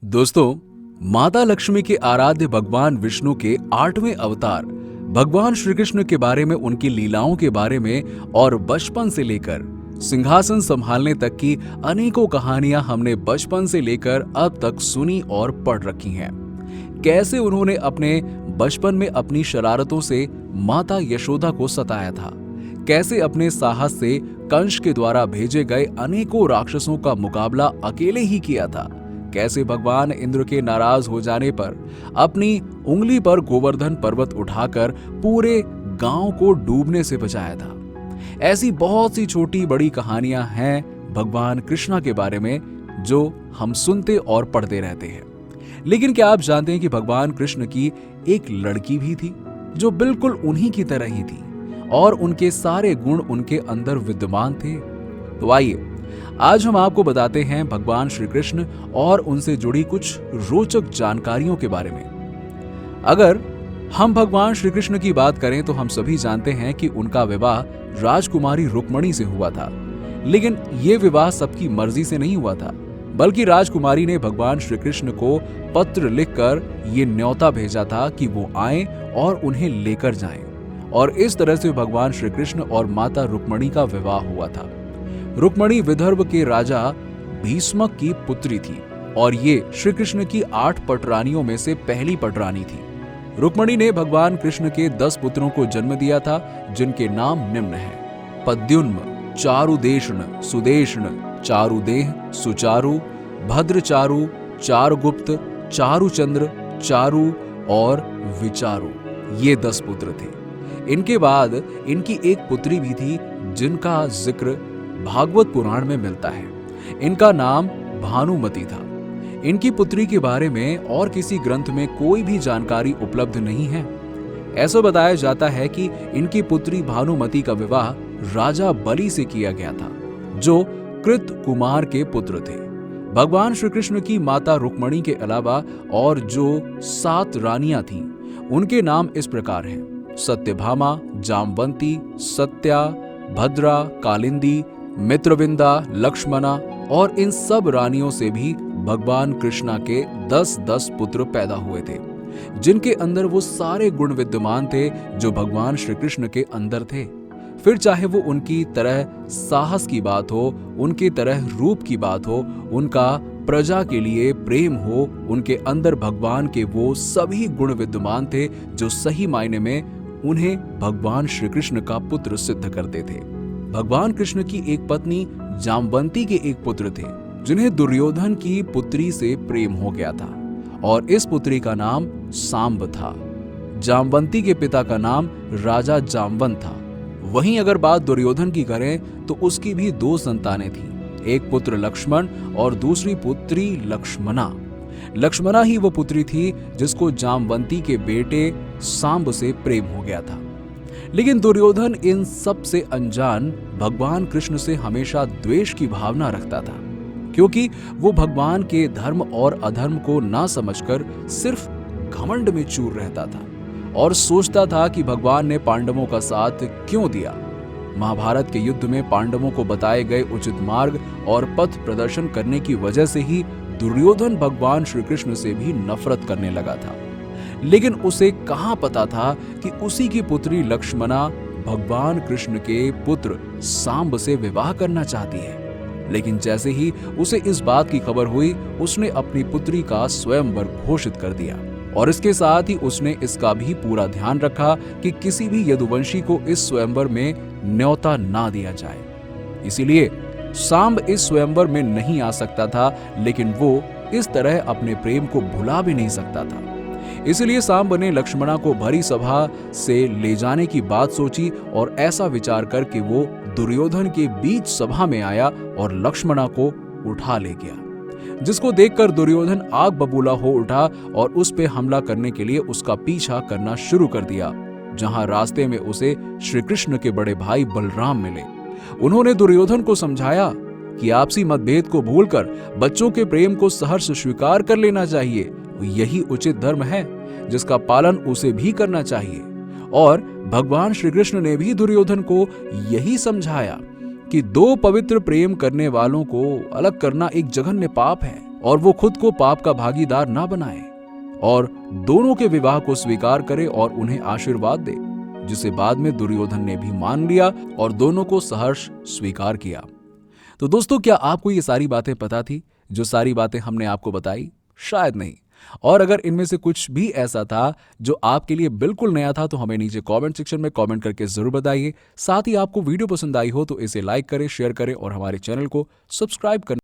दोस्तों, माता लक्ष्मी के आराध्य भगवान विष्णु के 8वें अवतार भगवान श्री कृष्ण के बारे में, उनकी लीलाओं के बारे में और बचपन से लेकर सिंहासन संभालने तक की अनेकों कहानियां हमने बचपन से लेकर अब तक सुनी और पढ़ रखी हैं। कैसे उन्होंने अपने बचपन में अपनी शरारतों से माता यशोदा को सताया था, कैसे अपने साहस से कंस के द्वारा भेजे गए अनेकों राक्षसों का मुकाबला अकेले ही किया था, कैसे भगवान इंद्र के नाराज हो जाने पर अपनी उंगली पर गोवर्धन पर्वत उठाकर पूरे गांव को डूबने से बचाया था। ऐसी बहुत सी छोटी बड़ी कहानियां हैं भगवान कृष्णा के बारे में जो हम सुनते और पढ़ते रहते हैं। लेकिन क्या आप जानते हैं कि भगवान कृष्ण की एक लड़की भी थी जो बिल्कुल उन्हीं की तरह ही थी और उनके सारे गुण उनके अंदर विद्यमान थे? तो आइए आज हम आपको बताते हैं भगवान श्री कृष्ण और उनसे जुड़ी कुछ रोचक जानकारियों के बारे में। अगर हम भगवान श्री कृष्ण की बात करें तो हम सभी जानते हैं कि उनका विवाह राजकुमारी रुक्मिणी से हुआ था। लेकिन यह विवाह सबकी मर्जी से नहीं हुआ था, बल्कि राजकुमारी ने भगवान श्री कृष्ण को पत्र लिखकर ये न्योता भेजा था कि वो आएं और उन्हें लेकर जाएं। और इस तरह से भगवान श्री कृष्ण और माता रुक्मिणी का विवाह हुआ था। रुक्मिणी विदर्भ के राजा भीष्मक की पुत्री थी और ये श्री कृष्ण की 8 पटरानियों में से पहली पटरानी थी। रुक्मिणी ने भगवान कृष्ण के 10 पुत्रों को जन्म दिया था, जिनके नाम निम्न हैं: पद्युम्न, चारुदेशण, सुदेशण, चारुदेह, सुचारु, भद्रचारु, चारुगुप्त, चारुचंद्र, चारु और विचारु। ये 10 पुत्र थे। इनके बाद इनकी एक पुत्री भी थी जिनका जिक्र भागवत पुराण में मिलता है। इनका नाम भानुमति था। इनकी पुत्री के बारे में और किसी ग्रंथ में कोई भी जानकारी उपलब्ध नहीं है। ऐसा बताया जाता है कि इनकी पुत्री भानुमति का विवाह राजा बलि से किया गया था, जो कृत कुमार के पुत्र थे। भगवान श्री कृष्ण की माता रुक्मिणी के अलावा और जो 7 रानियां थीं, उनके नाम इस प्रकार हैं: सत्यभामा, जामवंती, सत्या, भद्रा, कालिंदी, मित्रविंदा, लक्ष्मणा। और इन सब रानियों से भी भगवान कृष्णा के 10-10 पुत्र पैदा हुए थे, जिनके अंदर वो सारे गुण विद्यमान थे जो भगवान श्री कृष्ण के अंदर थे। फिर चाहे वो उनकी तरह साहस की बात हो, उनकी तरह रूप की बात हो, उनका प्रजा के लिए प्रेम हो, उनके अंदर भगवान के वो सभी गुण विद्यमान थे जो सही मायने में उन्हें भगवान श्री कृष्ण का पुत्र सिद्ध करते थे। भगवान कृष्ण की एक पत्नी जामवंती के एक पुत्र थे, जिन्हें दुर्योधन की पुत्री से प्रेम हो गया था और इस पुत्री का नाम सांब था। जामवंती के पिता का नाम राजा जामवंत था। वहीं अगर बात दुर्योधन की करें तो उसकी भी 2 संतानें थीं, एक पुत्र लक्ष्मण और दूसरी पुत्री लक्ष्मणा। लक्ष्मणा ही वो पुत्री थी जिसको जामवंती के बेटे सांब से प्रेम हो गया था। लेकिन दुर्योधन इन सब से अनजान भगवान कृष्ण से हमेशा द्वेष की भावना रखता था, क्योंकि वो भगवान के धर्म और अधर्म को ना समझकर सिर्फ घमंड में चूर रहता था और सोचता था कि भगवान ने पांडवों का साथ क्यों दिया। महाभारत के युद्ध में पांडवों को बताए गए उचित मार्ग और पथ प्रदर्शन करने की वजह से ही दुर्योधन भगवान श्री कृष्ण से भी नफरत करने लगा था। लेकिन उसे कहां पता था कि उसी की पुत्री लक्ष्मणा भगवान कृष्ण के पुत्र सांब से विवाह करना चाहती है। लेकिन जैसे ही उसे इस बात की खबर हुई, उसने अपनी पुत्री का स्वयंवर घोषित कर दिया और इसके साथ ही उसने इसका भी पूरा ध्यान रखा कि किसी भी यदुवंशी को इस स्वयंवर में न्योता ना दिया जाए। इसीलिए सांब इस स्वयंवर में नहीं आ सकता था, लेकिन वो इस तरह अपने प्रेम को भुला भी नहीं सकता था। इसलिए सांब ने लक्ष्मणा को भरी सभा से ले जाने की बात सोची और ऐसा विचार करके वो दुर्योधन के बीच सभा में आया और लक्ष्मणा को उठा ले गया, जिसको देखकर दुर्योधन आग बबूला हो उठा और उस पे हमला करने के लिए उसका पीछा करना शुरू कर दिया। जहां रास्ते में उसे श्री कृष्ण के बड़े भाई बलराम मिले। उन्होंने दुर्योधन को समझाया कि आपसी मतभेद को भूलकर बच्चों के प्रेम को सहर्ष स्वीकार कर लेना चाहिए। यही उचित धर्म है जिसका पालन उसे भी करना चाहिए। और भगवान श्री कृष्ण ने भी दुर्योधन को यही समझाया कि 2 पवित्र प्रेम करने वालों को अलग करना एक जघन्य पाप है और वो खुद को पाप का भागीदार ना बनाए और दोनों के विवाह को स्वीकार करे और उन्हें आशीर्वाद दे, जिसे बाद में दुर्योधन ने भी मान लिया और दोनों को सहर्ष स्वीकार किया। तो दोस्तों, क्या आपको ये सारी बातें पता थी जो सारी बातें हमने आपको बताई? शायद नहीं। और अगर इनमें से कुछ भी ऐसा था जो आपके लिए बिल्कुल नया था तो हमें नीचे कमेंट सेक्शन में कमेंट करके जरूर बताइए। साथ ही आपको वीडियो पसंद आई हो तो इसे लाइक करें, शेयर करें और हमारे चैनल को सब्सक्राइब करना